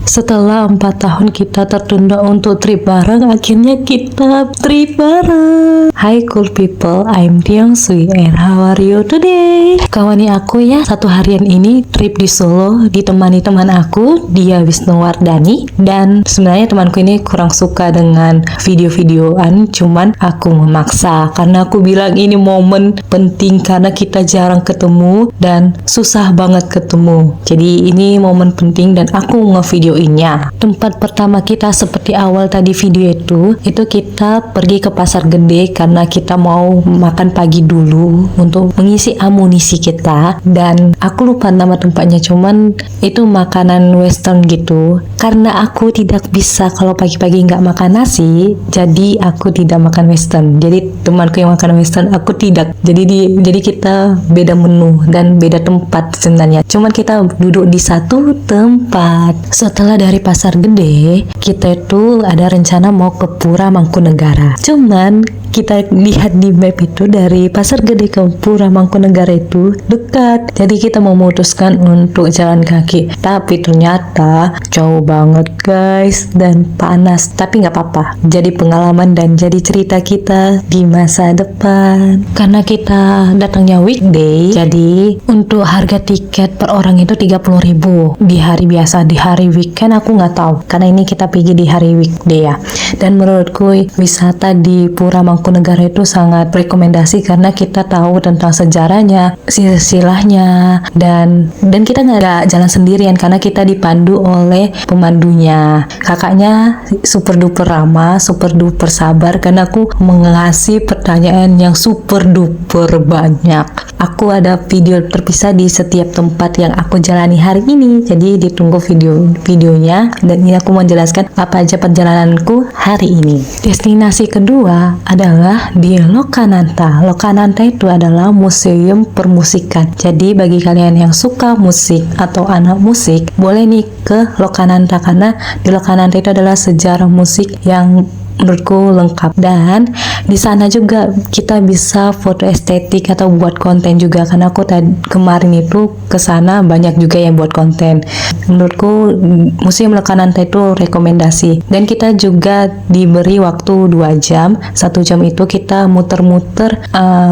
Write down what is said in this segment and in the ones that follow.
Setelah 4 tahun kita tertunda untuk trip bareng, akhirnya kita trip bareng. Hi cool people, I'm Tiangsui and how are you today? Kawani aku ya, satu harian ini trip di Solo ditemani teman aku, dia Wisnuwardani. Dan sebenarnya temanku ini kurang suka dengan video-videoan, cuman aku memaksa karena aku bilang ini momen penting karena kita jarang ketemu dan susah banget ketemu. Jadi ini momen penting dan aku ngevideoinnya. Tempat pertama kita seperti awal tadi video itu kita pergi ke pasar gede karena kita mau makan pagi dulu untuk mengisi amunisi kita. Dan aku lupa nama tempatnya, cuman itu makanan western gitu. Karena aku tidak bisa kalau pagi-pagi nggak makan nasi, jadi aku tidak makan western. Jadi temanku yang makan western, aku tidak. Jadi kita beda menu dan beda tempat sebenarnya. Cuman kita duduk di satu tempat. Setelah dari pasar gede, kita itu ada rencana mau ke Pura Mangkunegara. Cuman kita lihat di map itu dari pasar gede ke Pura Mangkunegara itu dekat. Jadi kita memutuskan untuk jalan kaki. Tapi ternyata jauh banget guys dan panas. Tapi nggak apa-apa. Jadi pengalaman dan jadi cerita kita di masa depan. Karena kita datangnya weekday, jadi untuk harga tiket per orang itu 30.000 di hari biasa. Di hari weekend aku nggak tahu. Karena ini kita pergi di hari weekday ya. Dan menurutku wisata di Pura Mangkunegara itu sangat rekomendasi karena kita tahu tentang sejarahnya, silsilahnya, dan kita nggak jalan sendirian karena kita dipandu oleh pemandunya. Kakaknya super duper ramah, super duper sabar karena aku mengasih pertanyaan yang super duper banyak. Aku ada video terpisah di setiap tempat yang aku jalani hari ini, jadi ditunggu videonya. Dan ini aku menjelaskan apa aja perjalananku hari ini. Destinasi kedua adalah di Lokananta. Lokananta itu adalah museum permusikan. Jadi bagi kalian yang suka musik atau anak musik, boleh nih ke Lokananta karena di Lokananta itu adalah sejarah musik yang menurutku lengkap. Dan di sana juga kita bisa foto estetik atau buat konten juga karena aku kemarin itu ke sana banyak juga yang buat konten. Menurutku Museum Lokananta itu rekomendasi. Dan kita juga diberi waktu 2 jam. 1 jam itu kita muter-muter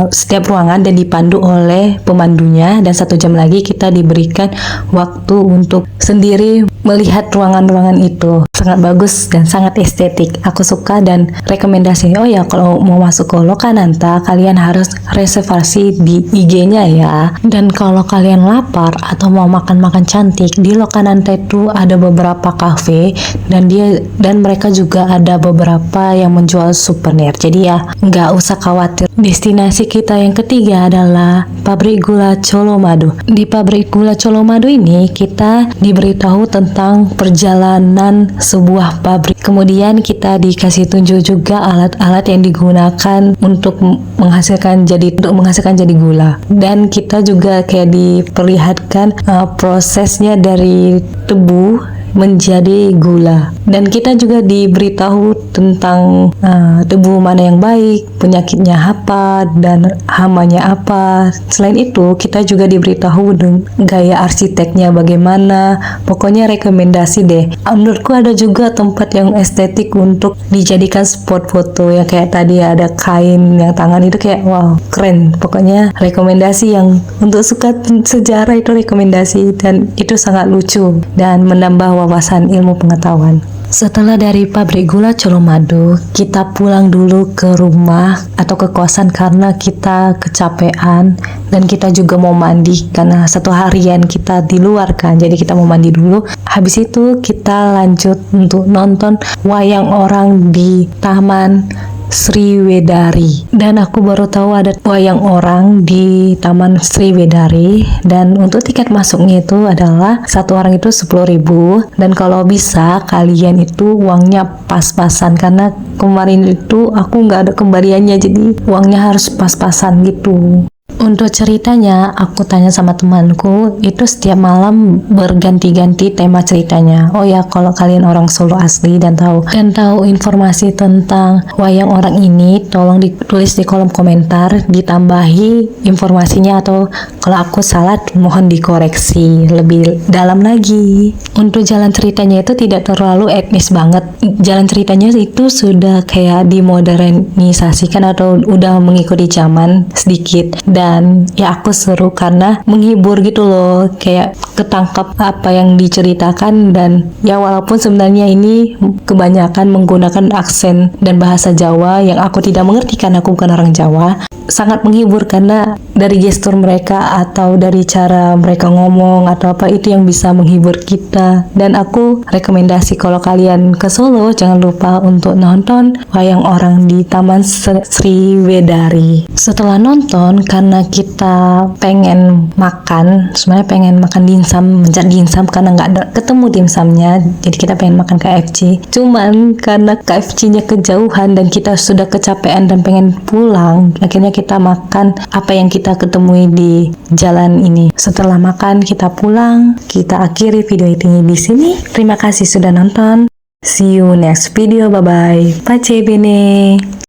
setiap ruangan dan dipandu oleh pemandunya, dan 1 jam lagi kita diberikan waktu untuk sendiri melihat ruangan-ruangan itu. Sangat bagus dan sangat estetik. Aku suka dan rekomendasi. Oh ya, kalau mau masuk ke Lokananta kalian harus reservasi di IG-nya ya. Dan kalau kalian lapar atau mau makan-makan cantik, di Lokananta itu ada beberapa cafe dan mereka juga ada beberapa yang menjual souvenir. Jadi ya nggak usah khawatir. Destinasi kita yang ketiga adalah Pabrik Gula Colomadu. Di Pabrik Gula Colomadu ini kita diberitahu tentang perjalanan sebuah pabrik. Kemudian kita dikasih tunjuk juga alat-alat yang digunakan untuk menghasilkan jadi gula. Dan kita juga kayak diperlihatkan prosesnya dari tebu menjadi gula. Dan kita juga diberitahu tentang tebu mana yang baik, penyakitnya apa, dan hamanya apa. Selain itu, kita juga diberitahu gaya arsiteknya bagaimana. Pokoknya rekomendasi deh. Menurutku ada juga tempat yang estetik untuk dijadikan spot foto ya, kayak tadi ada kain yang tangan itu kayak wow, keren. Pokoknya rekomendasi yang untuk suka sejarah itu rekomendasi, dan itu sangat lucu dan menambah wawasan ilmu pengetahuan. Setelah dari Pabrik Gula Colomadu, kita pulang dulu ke rumah atau ke kosan karena kita kecapean, dan kita juga mau mandi karena 1 harian kita di luar kan, jadi kita mau mandi dulu. Habis itu kita lanjut untuk nonton wayang orang di Taman Sriwedari. Dan aku baru tahu ada wayang orang di Taman Sriwedari. Dan untuk tiket masuknya itu adalah 1 orang itu 10.000. Dan kalau bisa kalian itu uangnya pas-pasan karena kemarin itu aku nggak ada kembaliannya, jadi uangnya harus pas-pasan gitu. Untuk ceritanya, aku tanya sama temanku, itu setiap malam berganti-ganti tema ceritanya. Oh ya, kalau kalian orang Solo asli dan tahu informasi tentang wayang orang ini, tolong ditulis di kolom komentar, ditambahi informasinya, atau kalau aku salah mohon dikoreksi lebih dalam lagi. Untuk jalan ceritanya itu tidak terlalu etnis banget. Jalan ceritanya itu sudah kayak dimodernisasikan atau udah mengikuti zaman sedikit. Dan ya aku seru karena menghibur gitu loh, kayak ketangkap apa yang diceritakan. Dan ya walaupun sebenarnya ini kebanyakan menggunakan aksen dan bahasa Jawa yang aku tidak mengerti karena aku bukan orang Jawa, sangat menghibur karena dari gestur mereka atau dari cara mereka ngomong atau apa, itu yang bisa menghibur kita. Dan aku rekomendasi kalau kalian ke Solo jangan lupa untuk nonton wayang orang di Taman Sriwedari. Setelah nonton, karena kita pengen makan, sebenarnya pengen makan dimsum, mencari dimsum karena nggak ada ketemu dimsumnya, jadi kita pengen makan KFC. Cuman karena KFC-nya kejauhan dan kita sudah kecapean dan pengen pulang, akhirnya kita makan apa yang kita ketemui di jalan ini. Setelah makan kita pulang, kita akhiri video ini di sini. Terima kasih sudah nonton. See you next video. Bye bye. Pace bene.